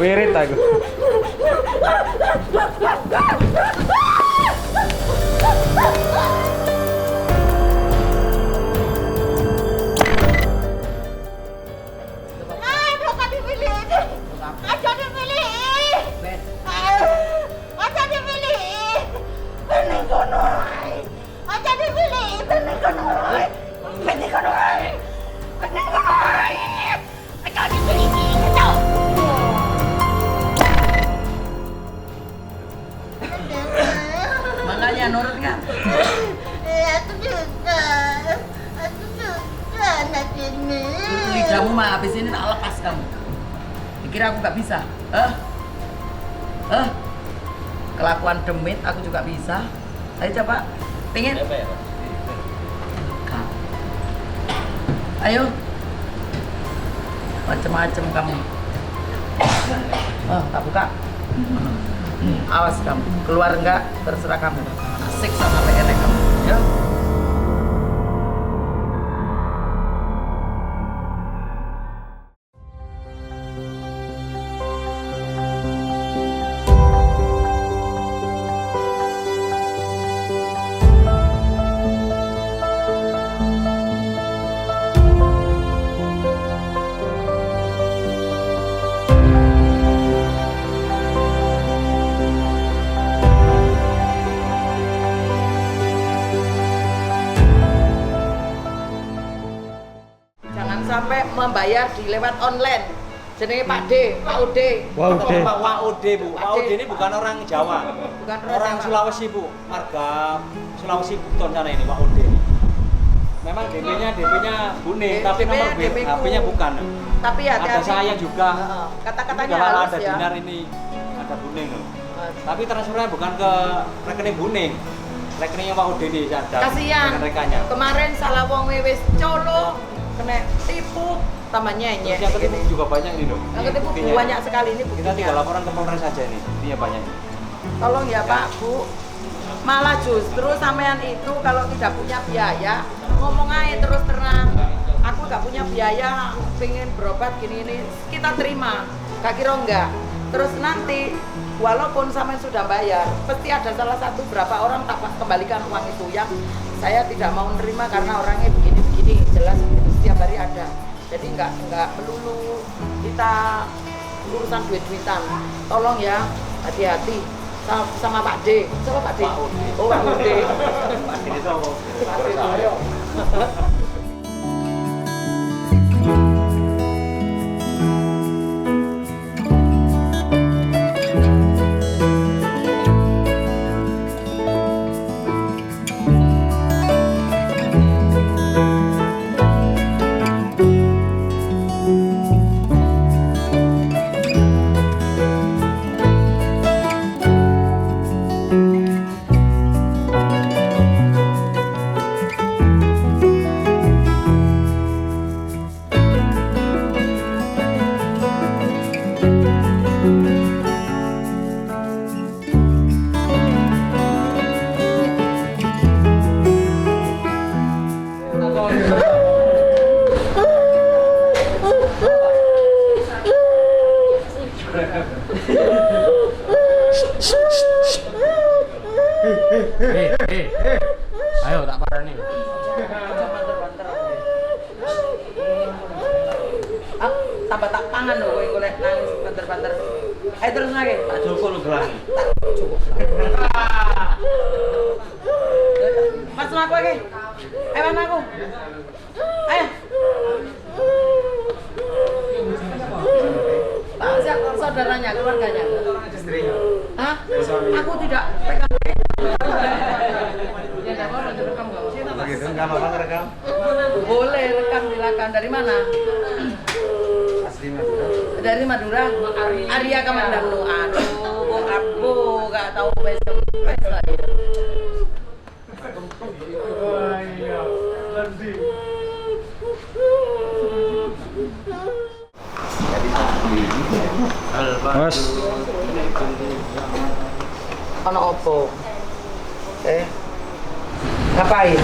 Wirid aku. Makanya nurut nggak? Aku suka anak ini. Lidahmu mah habis ini tak lepas kamu. Dikira aku nggak bisa? Kelakuan demit aku juga bisa. Ayo coba, pengen? Ayo, macem-macem kamu. Tak buka. Awas kamu, keluar enggak terserah kamu. Asik sama PR kamu, ya. Sampai membayar di lewat online. Jenenge Pak D, Pak OD. Pak OD, Bu. Pak OD ini bukan orang Jawa. Bukan orang Jawa. Sulawesi, Bu. Marga Sulawesi Buton sana ini Pak OD. Memang DP-nya kuning, tapi nomor HP-nya bukan. Tapi hati-hati. Ada saya juga. Kata-katanya kalau halus ada ya. dinar ini ada kuning loh. Tapi transfernya bukan ke rekening kuning. Rekeningnya Pak OD ini ada. Kasihan. Rekannya. Kemarin salah wong wis colo, kena tipu tamanya Terus yang ketipu juga banyak nih loh. Yang ketipu Buktinya. banyak sekali ini Kita buktinya. tinggal laporan ke Polres saja ini. Buktinya banyak. Tolong ya Pak, Bu. Malah justru sampean itu kalau tidak punya biaya, ngomong aja terus terang. Aku nggak punya biaya, pengen berobat gini ini, kita terima. Gak kira enggak. Terus nanti walaupun sampean sudah bayar, pasti ada salah satu berapa orang tak kembalikan uang itu yang saya tidak mau nerima karena orangnya begini-begini, jelas gitu, setiap hari ada. Jadi nggak melulu kita urusan duit-duitan. Tolong ya, hati-hati sama Pak D. Siapa Pak D? Pak OD. Oh, Pak OD. Pak D itu Pak D itu. Ayo tak parani. Tambah tak pangan lho kowe golek nangis banter-banter. Ayo terus lagi. Tak cukup lu gelangi. Mas aku lagi. Ayo mana aku? Ayo. Pak, siapa saudaranya, keluarganya? Istrinya. Hah? Aku tidak pegang. Ya enggak mau direkam enggak? Begitu enggak apa-apa ngerekam. Boleh rekam silakan. Dari mana? Asli Madura. Dari Madura. Arya Kamandanu. Aduh, aku enggak tahu besok saya. Oh iya. Nanti. Mas. Ono opo? Ngapain?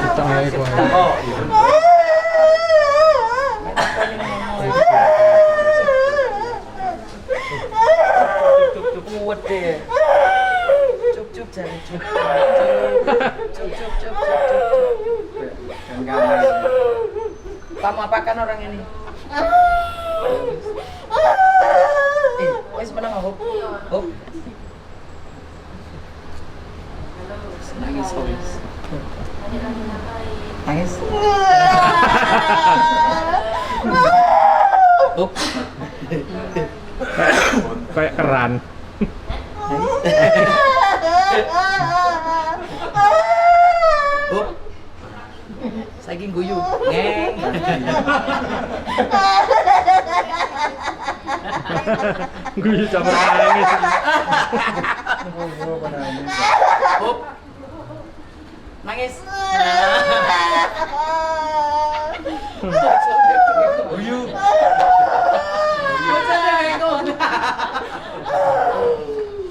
Utang ae kok. Kuat deh. Cup jari cup. Cup. Kamu apakan orang ini? Wes menang Hop. Hop. Nangis Hop. Nangis. Hop. Kayak keran. Hop. Saiki guyu. Ngeng. Gue campur nangis. Hop. Nangis. Guyu.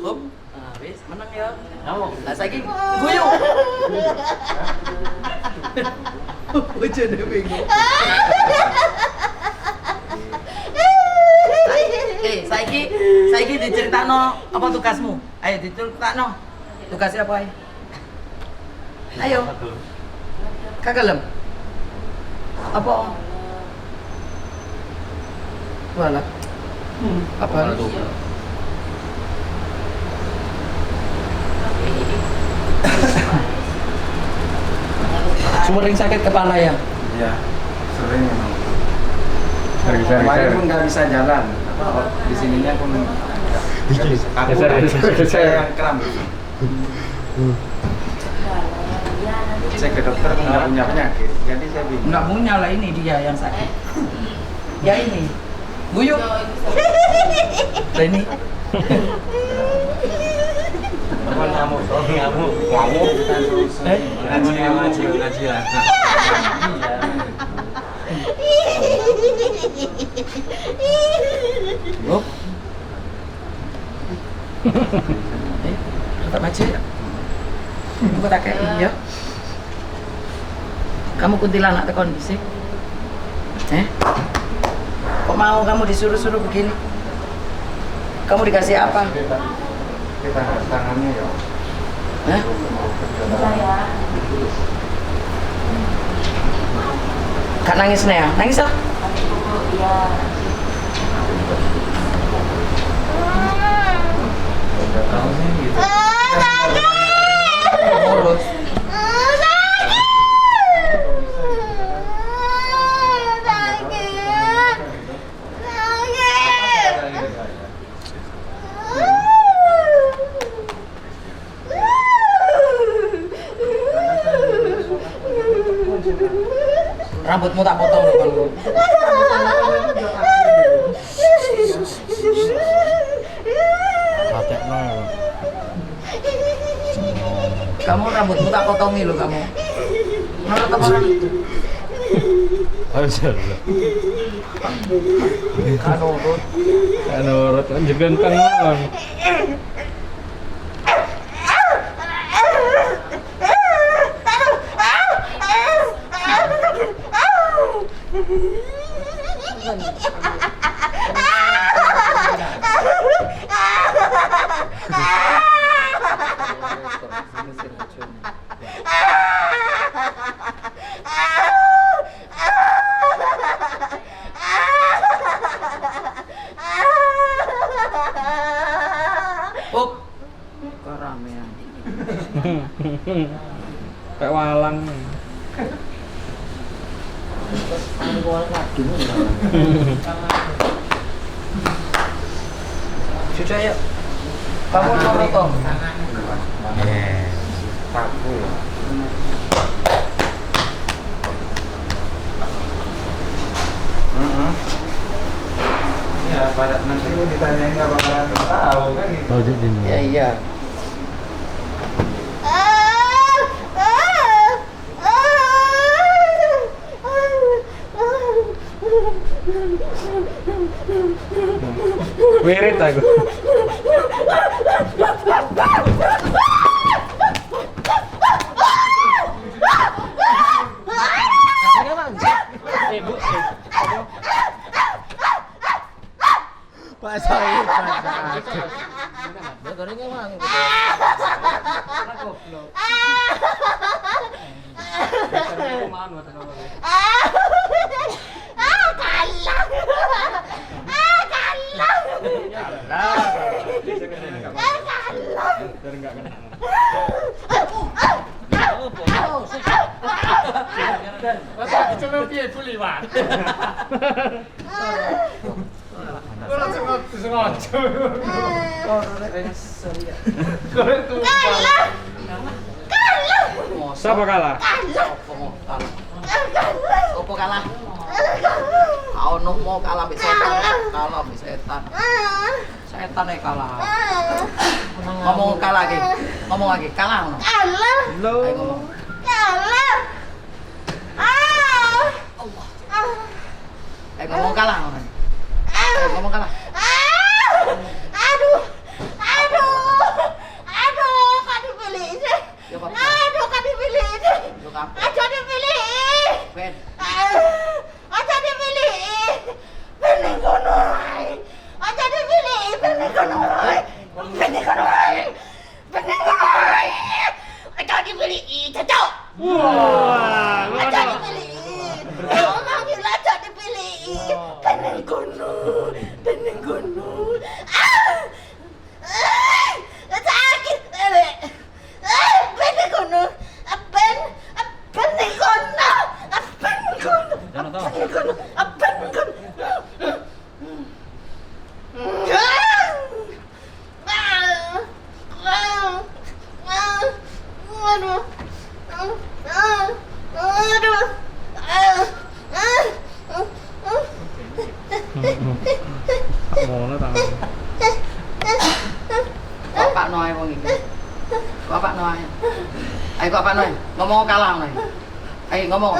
Hop. Ah, wis menang ya. Lah saiki guyu. Bojone bingung. Saiki diceritakno apa tugasmu? Ayo diceritakno. Tugasnya apa ae? Ayo. Kagelem. Apa? Wala. Apa itu? Sering sakit kepala ya? Iya, sering memang. Sering. Kemarin pun nggak bisa jalan. Di sininya pun nggak bisa. Aku saya yang kram. Saya ke dokter nggak punya penyakit, jadi saya bingung. Nggak punya lah, ini dia yang sakit. Ya ini. Guyu. Lah ini. Ngamuk. Ngaji lah. Hop. Tak baca ya? Buka tak kayak ya? Kamu kuntilanak tekon bisik? Kok mau kamu disuruh-suruh begini? Kamu dikasih apa? Kita tangannya ya. Kak nangis nih ya? Nangis ah? Ngurus. Rambutmu tak potong loh kalau. Kamu rambutmu tak potongi loh kamu. Menurut apa orang? Kanurut juga ganteng banget. Keramaian. Kayak walang. Sudah yuk. Kamu mau tong? Paku. Ya, pada nanti ditanyain nggak bakalan tahu kan gitu. Ya iya. Wirid aku. Bu. Pak Sohib, Pak Sohib. Biar enggak kena. Bapak cuma piye buli, Pak. Siapa kalah? Opo kalah? Ono mau kalah mbek setan. Kalah mbek setan. Setan kalah. Ngomong kalah iki. Ngomong lagi, kalah ngono. Kalah. Ayo ngomong. Kalah. Ayo ngomong kalah ngono. Ayo ngomong kalah. Aduh. Kok dipilih sih? Ya apa? Aduh, kok dipilih sih? Lu kamu. Aja dipilih. Ben. Aja dipilih. Bening kono ae. Aja dipilih. Bening kono ae. Bening kono ae. Bening kono ae. Aja dipilih. Cocok. Wah, Aja dipilih. Kau manggil aja dipilih. Bening kono. Bening kono. Sakit. Bening kono. Bening kono. Bening kono. Jangan tahu. Bening kono. Bening kono. Ngono ta. Kok Pak Noe wong iki. Kok Pak Noe. Ayo kok Pak Noe, ngomong kalah Noe. Ayo ngomong.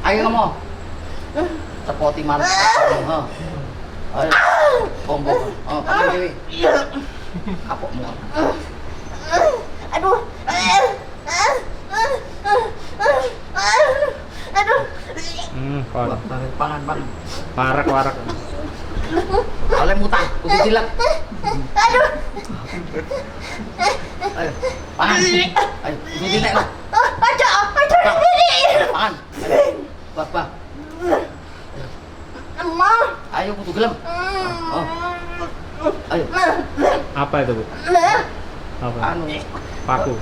Ayo ngomong. Cepoti mantap. Heeh. Ayo. Kombo. Oh, kamu dewi. Kapokmu. Aduh. Aduh. Pangan. Warak. Oleh mutang, kudu dilek. Aduh. Ayo. Pangan. Ayo, kudu dilek lah. Aja dipilih. Pangan. Bah. Emang. Ayo kudu gelem. Oh. Ayo. Apa itu, Bu? Apa? Anu, Paku.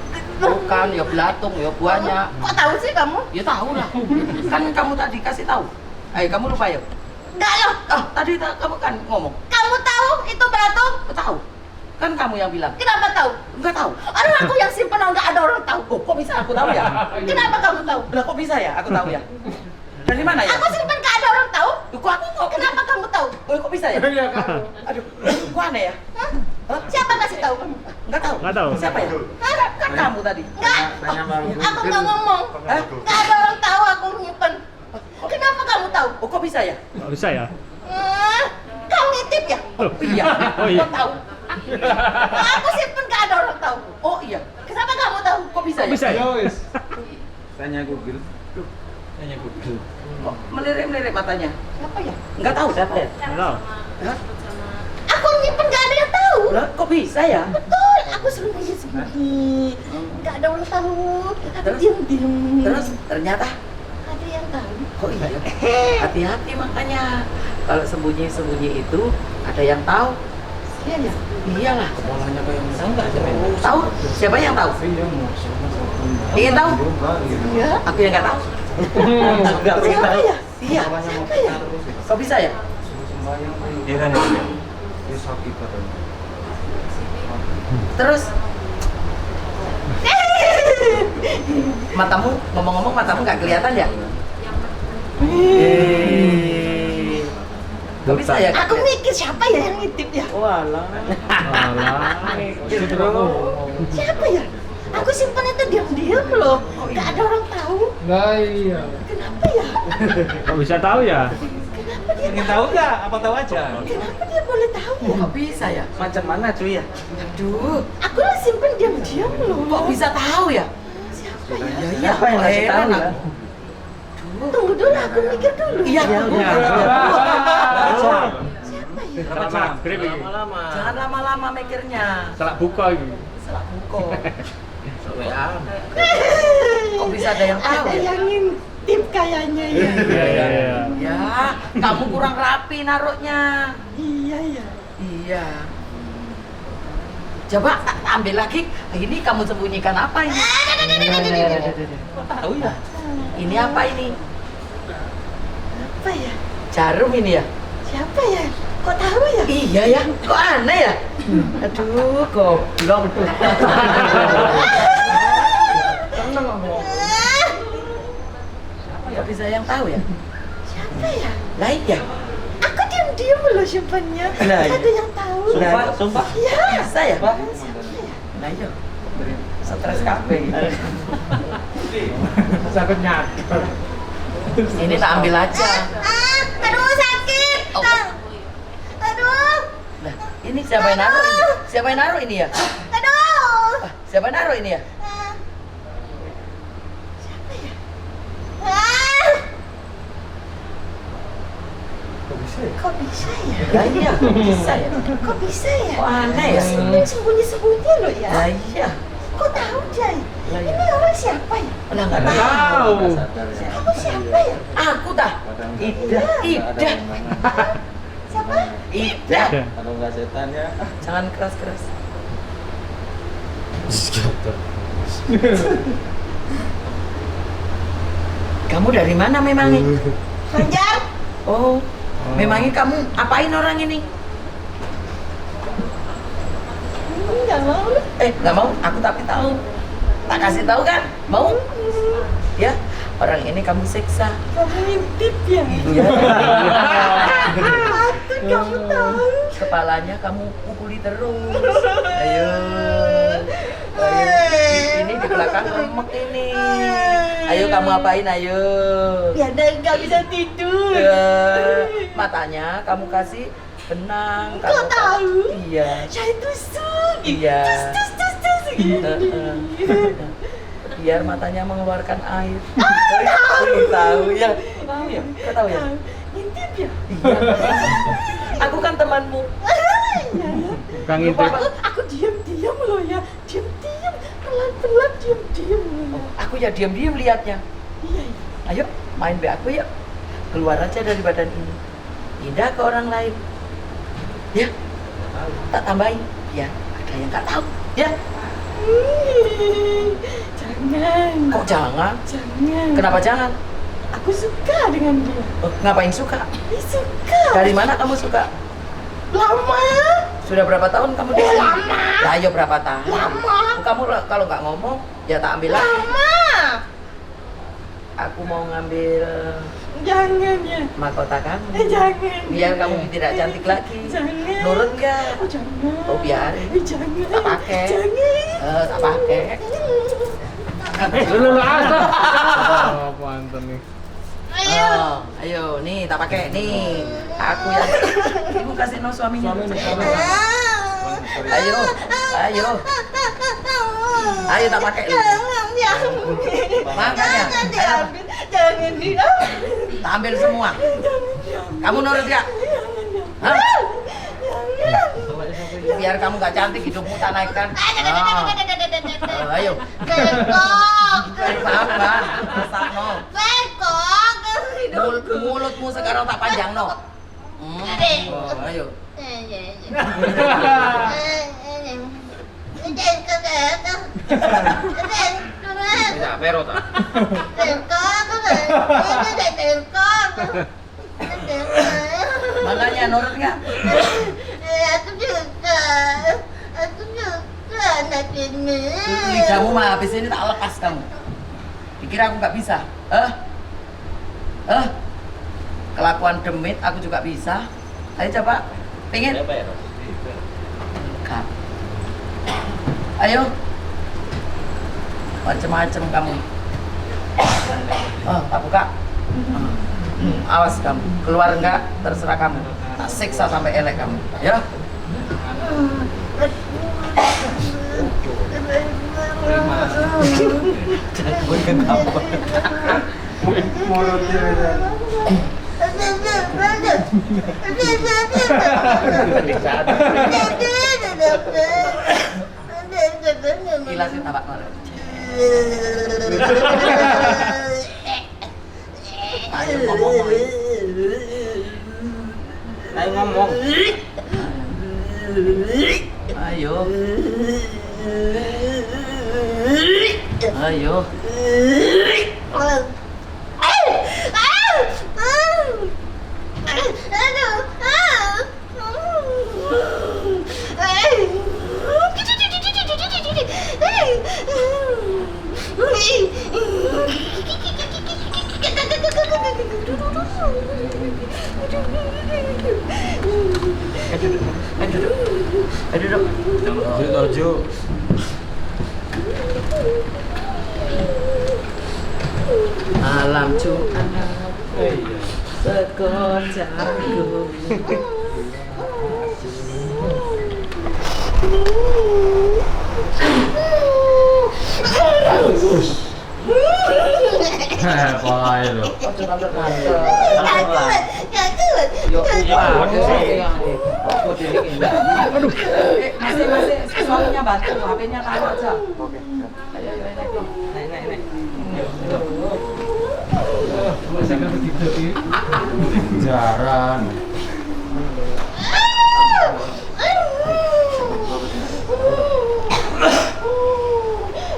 bukan ya belatung ya banyak. Kok tahu sih kamu? Ya tahu lah. Kan kamu tadi kasih tahu. Ayo kamu lupa ya? Enggak loh. Tadi kamu kan ngomong. Kamu tahu itu belatung? Tahu. Kan kamu yang bilang. Kenapa tahu? Enggak tahu. Orang aku yang simpen enggak ada orang tahu. Oh, kok bisa aku tahu ya? Kenapa kamu tahu? Lah kok bisa ya? Aku tahu ya. Dari mana ya? Aku simpen enggak ada orang tahu. Kok aku kok Kenapa kamu tahu? Oh, kok bisa ya? Aduh, kok aneh ya? Hah? Siapa kasih tahu? Enggak tahu. Nggak tahu. Siapa ya? Kan kamu tadi. Enggak. Aku nggak ngomong. Hah? Enggak ada orang tahu aku nyimpen. Kenapa kamu tahu? Oh, kok bisa ya? Nggak bisa ya? Kamu ngintip ya? Iya. Oh iya. Kok tahu? Aku simpen enggak ada orang tahu. Oh iya. Kenapa kamu tahu? Kok bisa ya? Bisa ya? Tanya Google. Kok melirik-melirik matanya? Siapa ya? Enggak tahu siapa ya? Nggak tahu. Hah? Aku nyimpen enggak ada yang tahu. Lah, kok bisa ya? Betul, aku sembunyi. Enggak ada orang tahu. Aku Terus? diam-diam. Terus ternyata Ada yang tahu. oh iya. Hati-hati makanya. Kalau sembunyi-sembunyi itu ada yang tahu. Iya ya. Iyalah. Kepalanya kayak yang tahu nggak ada yang Tahu? Siapa yang tahu? Ingin tahu? Iya. Aku yang nggak tahu. Nggak pengen Siapa tahu. ya? Iya. Siapa ya? Kok bisa ya? Iya kan ya? Dia sakit katanya. Terus matamu ngomong-ngomong matamu nggak kelihatan ya? Kok bisa ya? Aku mikir siapa ya yang ngintip ya? Walah. Alah. Siapa ya? Aku simpan itu diam-diam loh. Gak ada orang tahu. Nah iya. Kenapa ya? Kok bisa tahu ya? Kenapa dia ingin tahu nggak? Apa tahu aja? Kenapa dia boleh tahu ya? Kok bisa ya? Macam mana cuy ya? Aduh, Aku lah simpen diam-diam loh. kok bisa tahu ya? Siapa ya? Ya, Siapa yang ngasih tahu ya? Tunggu dulu, aku mikir dulu. Iya, Salah maghrib ini. jangan lama-lama mikirnya. Salah buka ini. Salah buko. Kok bisa ada yang tahu Ada ya? yang ngintip kayaknya ya. Iya. Ya, kamu kurang rapi naruhnya. Iya ya. Iya. Coba ambil lagi. Ini kamu sembunyikan apa ini? Tahu ya? Ini apa ini? Apa ya? Jarum ini ya? Siapa ya? Kok tahu ya? Iya ya, kok aneh ya? Aduh, goblok. Tenang ngomong. Kok bisa yang tahu ya? Siapa ya? Lah iya. Aku diam-diam loh simpannya. Nah, Ada yang tahu. Sumpah. Iya. Bisa ya? Siapa ya? Nah iya. Stres kabeh. Sakit nyadar. Ini tak ambil aja. Aduh sakit. Oh. Aduh. Nah, ini siapa yang naruh ini? Siapa yang naruh ini ya? Aduh. Ah, siapa yang naruh ini ya? Siapa ya? Ah. Kok bisa ya? Lah iya, bisa ya? Kok bisa ya? Kok aneh ya? Sembunyi-sembunyi loh ya. Lah iya. Kok tahu Jai? Lah iya. Ini orang siapa ya? Lah nggak tahu. Tahu. Kamu siapa ya? Aku dah. Ida. Siapa? Ida. Kalau nggak setan ya. Jangan keras-keras. Kamu dari mana memangnya? Panjang. Oh, memangnya kamu apain orang ini? Enggak mau. Nggak mau. Aku tapi tahu. Tak kasih tahu kan? Mau? Ya, orang ini kamu siksa. Kamu ngintip ya? Iya. Patut kamu tahu. Kepalanya kamu pukuli terus. Ayo. Ini di belakang remek ini. Ayo kamu apain? Ayo. Ya udah nggak bisa tidur. Matanya kamu kasih benang. Kok kamu tahu? Iya. Saya tusuk. Iya. Tus gini. Biar matanya mengeluarkan air. Tahu ya. Tahu ya. Kau tahu ya? Ngintip ya? Iya. Aku kan temanmu. Iya. Bukan Lupa, ngintip. Pak. Aku diam-diam loh ya. Diam-diam. Pelan-pelan diam-diam loh ya. Aku ya diam-diam liatnya. Iya. Iya. Ayo, main be aku yuk. Keluar aja dari badan ini. Pindah ke orang lain. Ya. Tak tambahin. Ya, ada yang nggak tahu. Ya. Jangan. Kok jangan? Jangan. Kenapa jangan? Aku suka dengan dia. Oh, ngapain suka? Suka. Dari mana kamu suka? Lama. Sudah berapa tahun kamu di sini? Lama. Lah, ayo berapa tahun? Lama. Kamu kalau nggak ngomong, ya tak ambil lagi. Lama. Aku mau ngambil Jangan ya. mahkota kamu. Jangan. Biar kamu tidak cantik lagi. Jangan. Nurut nggak? Jangan. Oh, biarin. Jangan. Tak pakai. Jangan. Tak pakai. Lu asal. Apa anten nih? Oh, ayo, nih tak pakai nih. Aku yang ibu kasih no suaminya. Ayo, ayo, ayo tak pakai lu. Makanya, Jangan diambil. Jangan diambil. Tak ambil semua. Kamu nurut gak? Hah? Biar kamu gak cantik hidupmu tak naikkan. Oh, ayo. Bengkok. Apa? Masak no. Bengkok. Mulutmu sekarang tak panjang no. Oh, ayo. Bisa pero tak. Makanya nurut gak? Lidahmu mah habis ini tak lepas kamu. Dikira aku nggak bisa? Kelakuan demit aku juga bisa. Ayo coba, pengen? Apa ya? Enggak. Ayo. Macem-macem kamu. Oh, tak buka. Awas kamu, keluar enggak terserah kamu. Tak siksa sampai elek kamu, ya. Gilasin tabak mana? Ayo ngomong. Ayo ngomong. Ayo. Ayo. Ayo duduk. Malam Jumat sekocaku. Apa itu? Masih suaminya bantu, HP-nya taruh aja. Oke. Ayo, naik. Jaran.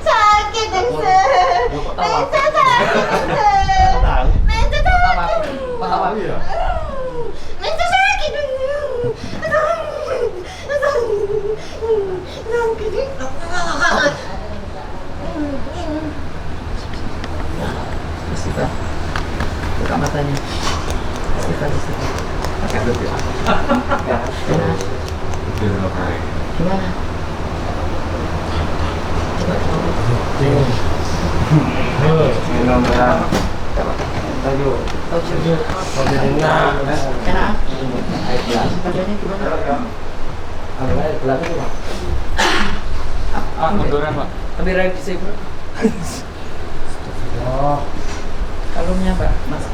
Sakit, Dexter. Dexter sakit. Buka matanya. Sifat. Sakit ya. Gimana? Minum ya. Ayo. Enak. Air gelas. Badannya gimana? Air gelas itu, Pak. Munduran, Pak. Lebih ready sih, bro. Oh. Kalungnya, Pak. Mas.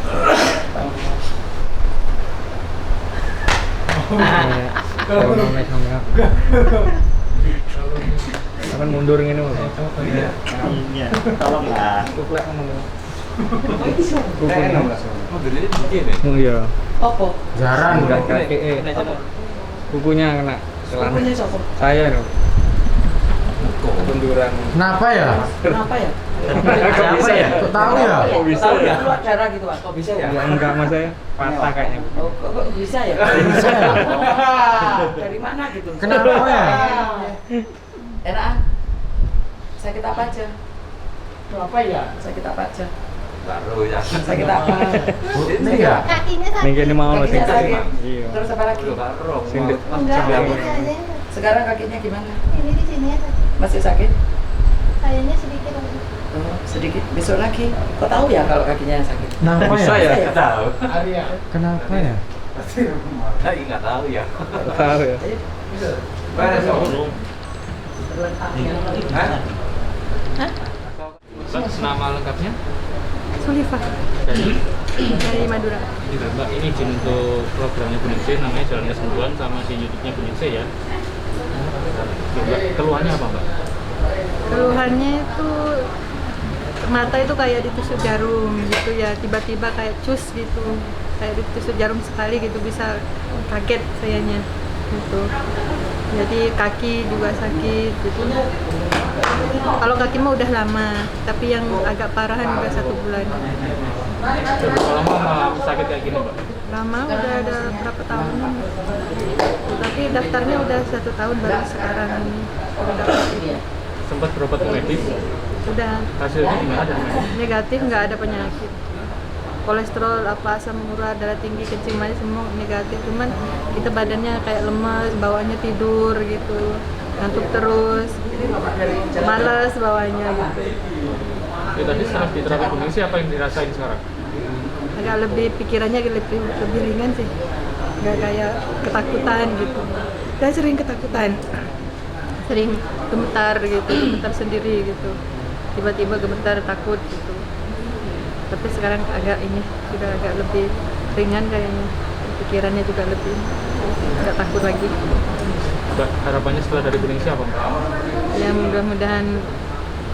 Kalau naik kamera. Akan mundur gini, Pak. Iya. Tolonglah. Kuklek ngomong. Oh Iya. Opo? Jaran. Kukunya kena celana. Kukunya siapa? Saya loh. Munduran. Kenapa ya? Kenapa ya? Kok bisa ya? Kok tahu ya? Kok bisa ya? Keluar darah gitu, Pak. Kok bisa ya? Enggak mas saya patah kayaknya. Oh, kok bisa ya? Bisa ya? Oh, dari mana gitu? Kenapa ya? Enak. Sakit apa aja? Apa ya? Sakit apa aja? Baru ya. Sakit apa? Ini ya? Kakinya sakit. Nih gini mau Kakinya sing sakit. Iya. Terus apa lagi? Sing Enggak, sing ini aja. Sekarang kakinya gimana? Ini di sini ya. Masih sakit? Kayaknya sedikit lagi. Oh, sedikit. Besok lagi. Kok tahu ya kalau kakinya sakit? Kenapa Bisa ya? ya? Tahu. Kenapa ya? Enggak tahu ya. Tahu ya. Mbak, nama lengkapnya? Sulifah Dari dari Madura. gitu, Mbak, ini izin untuk programnya Bu Ningsih namanya Jalan Kesembuhan sama di YouTube-nya Bu Ningsih ya. Mbak, keluhannya apa, Mbak? Keluhannya itu mata itu kayak ditusuk jarum gitu ya, tiba-tiba kayak cus gitu, kayak ditusuk jarum sekali gitu, bisa kaget sayanya gitu. Jadi kaki juga sakit gitu. Kalau kaki mah udah lama, tapi yang agak parahan udah 1 bulan. Berapa lama Mbak sakit kayak gini, Mbak? Lama udah ada berapa tahun, tapi daftarnya udah 1 tahun baru sekarang ini. Sempat berobat ke medis, Udah hasilnya gimana? negatif, nggak ada penyakit. Kolesterol, apa asam urat, darah tinggi, kencing manis semua negatif. Cuman kita badannya kayak lemas, bawaannya tidur gitu, ngantuk terus, malas bawanya gitu. Ya, tadi setelah di terapi Bu Ningsih apa yang dirasain sekarang? agak lebih pikirannya lebih ringan sih, nggak kayak ketakutan gitu. Dan sering ketakutan, sering gemetar gitu, gemetar sendiri gitu, tiba-tiba gemetar takut gitu. Tapi sekarang sudah agak lebih ringan kayaknya, pikirannya juga lebih nggak takut lagi. Mbak, harapannya setelah dari Buningsi apa, Mbak? Ya mudah-mudahan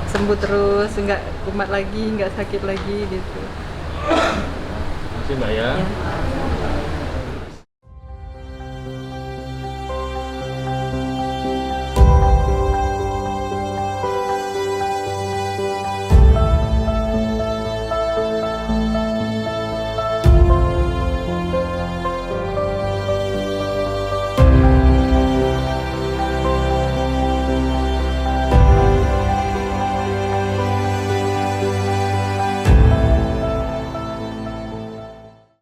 sembuh terus, nggak kumat lagi, nggak sakit lagi gitu. Terima kasih, Mbak ya. Ya.